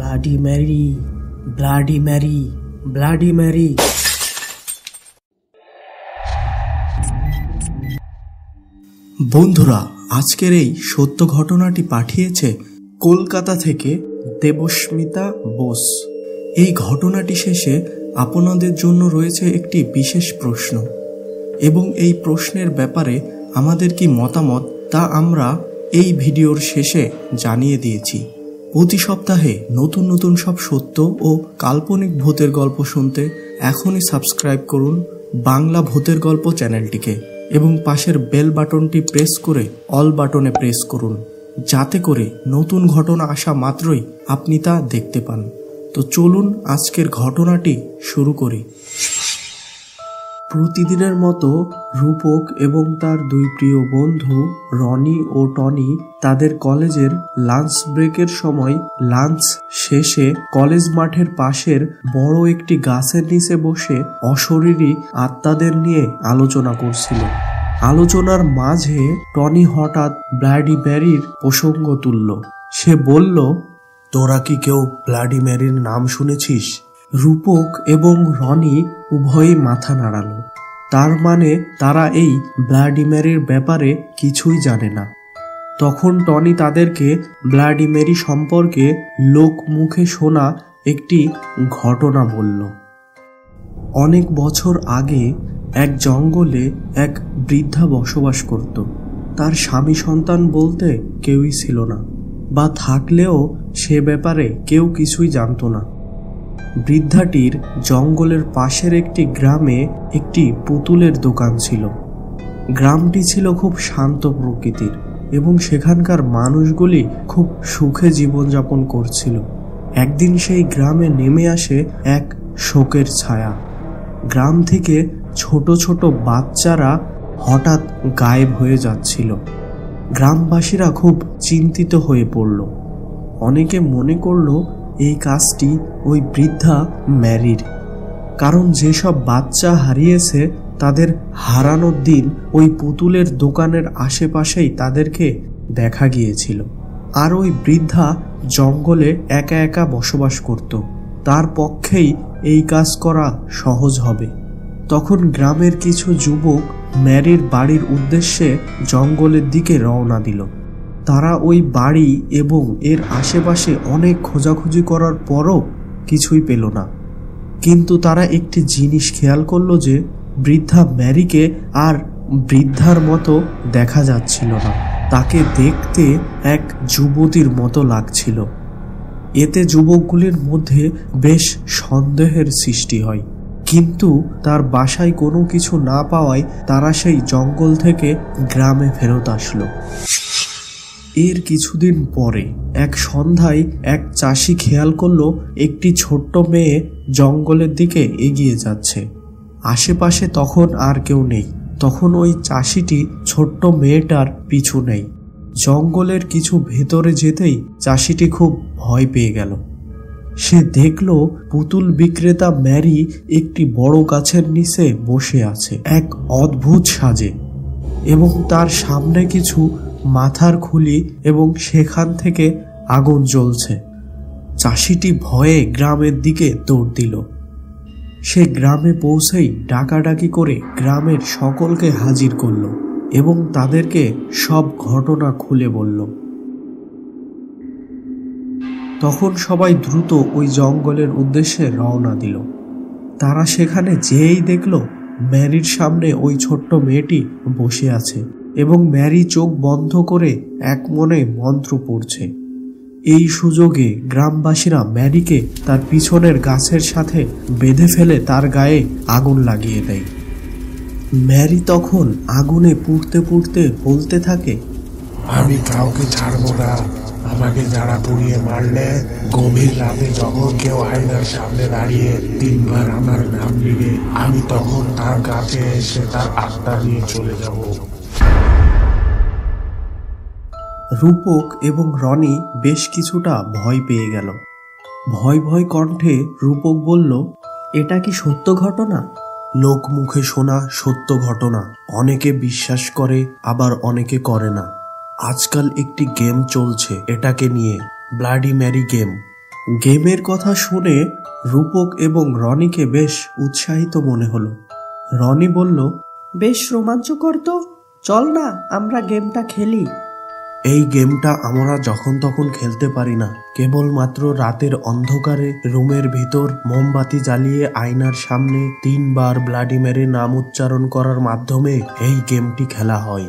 Bloody Mary, bloody Mary, bloody Mary. বন্ধুরা, আজকের এই সত্য ঘটনাটি পাঠিয়েছে কলকাতা থেকে দেবস্মিতা বোস। এই ঘটনাটি শেষে আপনাদের জন্য রয়েছে একটি বিশেষ প্রশ্ন, এবং এই প্রশ্নের ব্যাপারে আমাদের কি মতামত তা আমরা এই ভিডিওর শেষে জানিয়ে দিয়েছি। প্রতি সপ্তাহে নতুন নতুন সব সত্য ও কাল্পনিক ভূতের গল্প শুনতে এখনই সাবস্ক্রাইব করুন বাংলা ভূতের গল্প চ্যানেলটিকে, এবং পাশের বেল বাটনটি প্রেস করে অল বাটনে প্রেস করুন, যাতে করে নতুন ঘটনা আসা মাত্রই আপনি তা দেখতে পান। তো চলুন আজকের ঘটনাটি শুরু করি। প্রতিদিনের মতো রূপক এবং তার দুই প্রিয় বন্ধু রনি ও টনি তাদের কলেজের লাঞ্চ ব্রেকের সময় লাঞ্চ শেষে কলেজ মাঠের পাশের বড় একটি গাছের নিচে বসে অশরীরী আত্মাদের নিয়ে আলোচনা করছিল। আলোচনার মাঝে টনি হঠাৎ ব্লাডি ম্যারির প্রসঙ্গ তুলল। সে বলল, তোরা কি কেউ ব্লাডি ম্যারির নাম শুনেছিস? রূপক এবং রনি উভয়ই মাথা নাড়ালো। তার মানে তারা এই ব্লাডি ম্যারির ব্যাপারে কিছুই জানে না। তখন টনি তাদেরকে ব্লাডি ম্যারি সম্পর্কে লোক মুখে শোনা একটি ঘটনা বলল। অনেক বছর আগে এক জঙ্গলে এক বৃদ্ধা বসবাস করত। তার স্বামী সন্তান বলতে কেউই ছিল না, বা থাকলেও সে ব্যাপারে কেউ কিছুই জানত না। বৃদ্ধাটির জঙ্গলের পাশের একটি গ্রামে একটি পুতুলের দোকান ছিল। গ্রামটি ছিল খুব শান্ত প্রকৃতির এবং সেখানকার মানুষগুলি খুব সুখে জীবনযাপন করছিল। একদিন সেই গ্রামে নেমে আসে এক শোকের ছায়া। গ্রাম থেকে ছোট ছোট বাচ্চারা হঠাৎ গায়েব হয়ে যাচ্ছিল। গ্রামবাসীরা খুব চিন্তিত হয়ে পড়ল। অনেকে মনে করল এই কাজটি ওই বৃদ্ধা ম্যারির, কারণ যেসব বাচ্চা হারিয়েছে তাদের হারানোর দিন ওই পুতুলের দোকানের আশেপাশেই তাদেরকে দেখা গিয়েছিল। আর ওই বৃদ্ধা জঙ্গলে একা একা বসবাস করত, তার পক্ষেই এই কাজ করা সহজ হবে। তখন গ্রামের কিছু যুবক ম্যারির বাড়ির উদ্দেশ্যে জঙ্গলের দিকে রওনা দিল। তারা ওই বাড়ি এবং এর আশেপাশে অনেক খোঁজাখুঁজি করার পরও কিছুই পেল না। কিন্তু তারা একটি জিনিস খেয়াল করলো যে বৃদ্ধা ম্যারিকে আর বৃদ্ধার মতো দেখা যাচ্ছিল না। তাকে দেখতে এক যুবতীর মতো লাগছিল। এতে যুবকগুলির মধ্যে বেশ সন্দেহের সৃষ্টি হয়। কিন্তু তার বাসায় কোনো কিছু না পাওয়ায় তারা সেই জঙ্গল থেকে গ্রামে ফেরত আসলো। এর কিছুদিন পরে এক সন্ধ্যায় এক চাষি খেয়াল করলো একটি ছোট্ট মেয়ে জঙ্গলের দিকে এগিয়ে যাচ্ছে। আশেপাশে তখন আর কেউ নেই। তখন ওই চাষিটি ছোট্ট মেয়েটার পিছু নেয়। জঙ্গলের কিছু ভেতরে যেতেই চাষিটি খুব ভয় পেয়ে গেল। সে দেখল পুতুল বিক্রেতা ম্যারি একটি বড় গাছের নিচে বসে আছে এক অদ্ভুত সাজে, এবং তার সামনে কিছু মাথার খুলি এবং সেখান থেকে আগুন জ্বলছে। চাষিটি ভয়ে গ্রামের দিকে দৌড় দিল। সে গ্রামে পৌঁছেই ডাকাডাকি করে গ্রামের সকলকে হাজির করল এবং তাদেরকে সব ঘটনা খুলে বলল। তখন সবাই দ্রুত ওই জঙ্গলের উদ্দেশ্যে রওনা দিল। তারা সেখানে যেই দেখল ম্যারির সামনে ওই ছোট্ট মেয়েটি বসে আছে এবং ম্যারি চোখ বন্ধ করে এক মনে মন্ত্র পড়ছে। এই সুযোগে গ্রামবাসীরা ম্যারিকে তার পিছনের গাছের সাথে বেঁধে ফেলে তার গায়ে আগুন লাগিয়ে দেয়। ম্যারি তখন আগুনে পুড়তে পুড়তে বলতে থাকে, আমি কাউকে ছাড়বো না। আমাকে যারা পুড়িয়ে মারলে গভীর রাতে যখন কেউ আয়নার সামনে দাঁড়িয়ে 3 বার আমার নাম নিবে, আমি তখন তার কাছে এসে তার আত্মা নিয়ে চলে যাব। রূপক এবং রনি বেশ কিছুটা ভয় পেয়ে গেল। ভয় ভয় কণ্ঠে রূপক বলল, এটা কি সত্য ঘটনা? লোক মুখে শোনা সত্য ঘটনা। অনেকে বিশ্বাস করে, আবার অনেকে করে না। আজকাল একটি গেম চলছে এটাকে নিয়ে, ব্লাডি ম্যারি গেম। গেমের কথা শুনে রূপক এবং রনিকে বেশ উৎসাহিত মনে হলো। রনি বলল, বেশ রোমাঞ্চকর তো, চল না আমরা গেমটা খেলি। এই গেমটা আমরা যখন তখন খেলতে পারি না, কেবলমাত্র রাতের অন্ধকারে রুমের ভিতর মোমবাতি জ্বালিয়ে আয়নার সামনে 3 বার ব্লাডি মেরির নাম উচ্চারণ করার মাধ্যমে এই গেমটি খেলা হয়।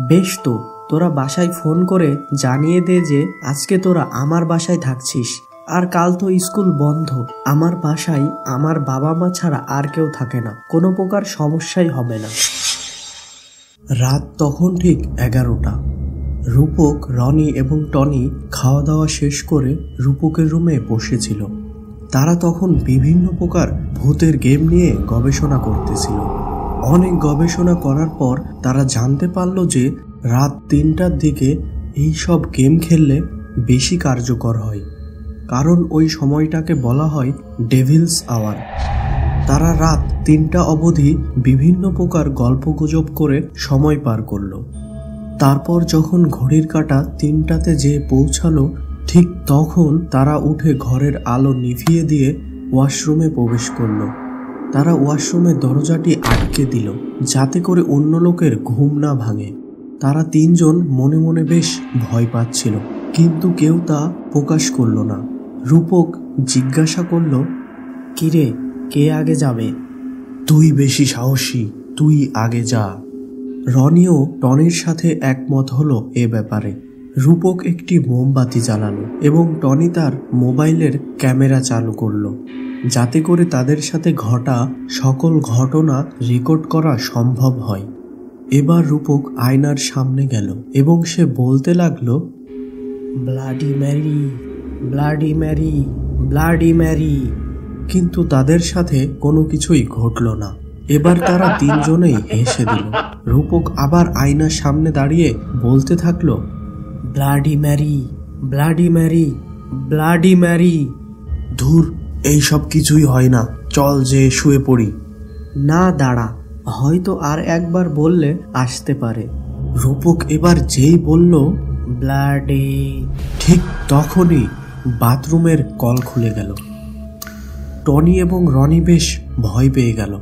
বেশ তো, তোরা বাসায় ফোন করে জানিয়ে দে যে আজকে তোরা আমার বাসায় থাকছিস, আর কাল তো স্কুল বন্ধ। আমার বাসায় আমার বাবা মা ছাড়া আর কেউ থাকে না, কোনো প্রকার সমস্যাই হবে না। রাত তখন ঠিক 11টা। রূপক, রনি এবং টনি খাওয়া দাওয়া শেষ করে রূপকের রুমে বসেছিল। তারা তখন বিভিন্ন প্রকার ভূতের গেম নিয়ে গবেষণা করতেছিল। অনেক গবেষণা করার পর তারা জানতে পারল যে রাত 3টার দিকে এই সব গেম খেললে বেশি কার্যকর হয়, কারণ ওই সময়টাকে বলা হয় ডেভিলস আওয়ার। তারা রাত 3টা অবধি বিভিন্ন প্রকার গল্পগুজব করে সময় পার করলো। তারপর যখন ঘড়ির কাঁটা 3টাতে যেয়ে পৌঁছালো, ঠিক তখন তারা উঠে ঘরের আলো নিভিয়ে দিয়ে ওয়াশরুমে প্রবেশ করলো। তারা ওয়াশরুমের দরজাটি আটকে দিল যাতে করে অন্য লোকের ঘুম না ভাঙে। তারা 3 জন মনে মনে বেশ ভয় পাচ্ছিল, কিন্তু কেউ তা প্রকাশ করল না। রূপক জিজ্ঞাসা করল, কিরে, কে আগে যাবে? তুই বেশি সাহসী, তুই আগে যা। রনিও টনির সাথে একমত হলো এ ব্যাপারে। রূপক একটি মোমবাতি জ্বালালো এবং টনি তার মোবাইলের ক্যামেরা চালু করলো, যাতে করে তাদের সাথে ঘটা সকল ঘটনা রেকর্ড করা সম্ভব হয়। এবার রূপক আয়নার সামনে গেল এবং সে বলতে লাগলো, bloody Mary, bloody Mary, bloody Mary. কিন্তু তাদের সাথে কোনো কিছুই ঘটল না। এবার তারা 3 জনেই হেসে দিল। রূপক আবার আয়নার সামনে দাঁড়িয়ে বলতে থাকলো, bloody Mary, bloody Mary, bloody Mary. ধুর, এইসব কিছুই হয় না, চল যে শুয়ে পড়ি। না দাঁড়া, হয়তো আর একবার বললে আসতে পারে। রূপক এবার যেই বলল ব্লাডি, ঠিক তখনই বাথরুমের কল খুলে গেল। টনি এবং রনি বেশ ভয় পেয়ে গেল।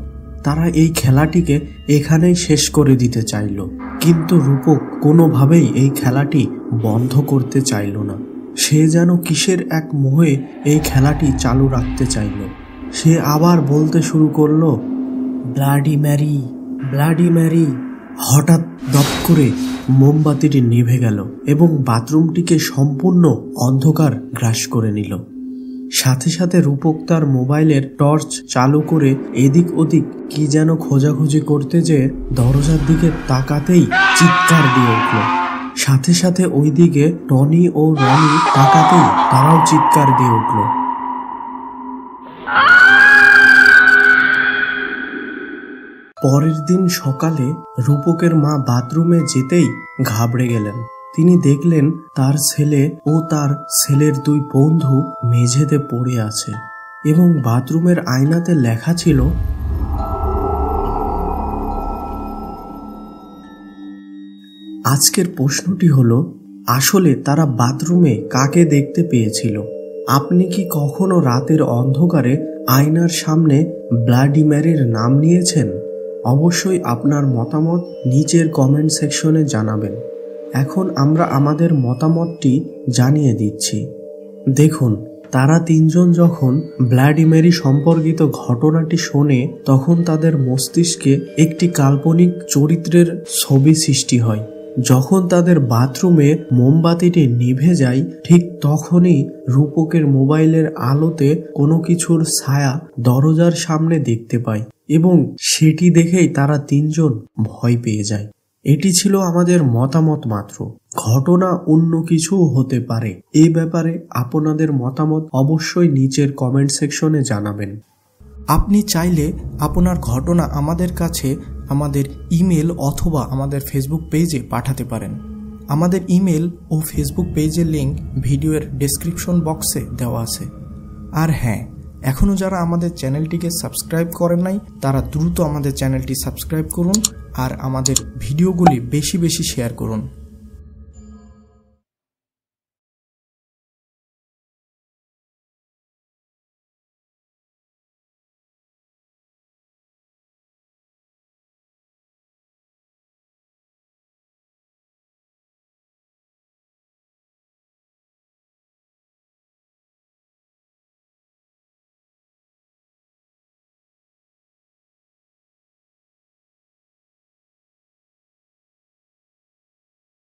তারা এই খেলাটিকে এখানেই শেষ করে দিতে চাইল, কিন্তু রূপক কোনোভাবেই এই খেলাটি বন্ধ করতে চাইল না। সে যেন কিসের এক মোহে এই খেলাটি চালু রাখতে চাইল। সে আবার বলতে শুরু করলো, ব্লাডি ম্যারি, ব্লাডি ম্যারি। হঠাৎ দপ করে মোমবাতিটি নিভে গেল এবং বাথরুমটিকে সম্পূর্ণ অন্ধকার গ্রাস করে নিল। সাথে সাথে রূপক তার মোবাইলের টর্চ চালু করে এদিক ওদিক কি যেন খোঁজাখুঁজি করতে যেয়ে দরজার দিকে তাকাতেই চিৎকার দিয়ে উঠল। সাথে সাথে ওই দিকে টনি ও রনি তাকাতেই তারাও চিৎকার দিয়ে উঠল। পরের দিন সকালে রূপকের মা বাথরুমে যেতেই ঘাবড়ে গেলেন। তিনি দেখলেন তার ছেলে ও তার ছেলের 2 বন্ধু মেঝেতে পড়ে আছে এবং বাথরুমের আয়নাতে লেখা ছিল, আজকের প্রশ্নটি হলো, আসলে তারা বাথরুমে কাকে দেখতে পেয়েছিল? আপনি কি কখনো রাতের অন্ধকারে আয়নার সামনে ব্লাডি ম্যারির নাম নিয়েছেন? অবশ্যই আপনার মতামত নিচের কমেন্ট সেকশনে জানাবেন। এখন আমরা আমাদের মতামতটি জানিয়ে দিচ্ছি। দেখুন, তারা 3 জন যখন ব্লাডি ম্যারি সম্পর্কিত ঘটনাটি শোনে, তখন তাদের মস্তিষ্কে একটি কাল্পনিক চরিত্রের ছবি সৃষ্টি হয়। যখন তাদের বাথরুমে মোমবাতিটি নিভে যায়, ঠিক তখনই রূপকের মোবাইলের আলোতে কোনো কিছুর ছায়া দরজার সামনে দেখতে পায় এবং সেটি দেখেই তারা 3 জন ভয় পেয়ে যায়। এটি ছিল আমাদের মতামত মাত্র, ঘটনা অন্য কিছুও হতে পারে। এই ব্যাপারে আপনাদের মতামত অবশ্যই নিচের কমেন্ট সেকশনে জানাবেন। আপনি চাইলে আপনার ঘটনা আমাদের কাছে আমাদের ইমেল অথবা আমাদের ফেসবুক পেজে পাঠাতে পারেন। আমাদের ইমেল ও ফেসবুক পেজের লিঙ্ক ভিডিওর ডেসক্রিপশন বক্সে দেওয়া আছে। আর হ্যাঁ, এখনও যারা আমাদের চ্যানেলটিকে সাবস্ক্রাইব করেন নাই, তারা দ্রুত আমাদের চ্যানেলটি সাবস্ক্রাইব করুন আর আমাদের ভিডিওগুলি বেশি বেশি শেয়ার করুন।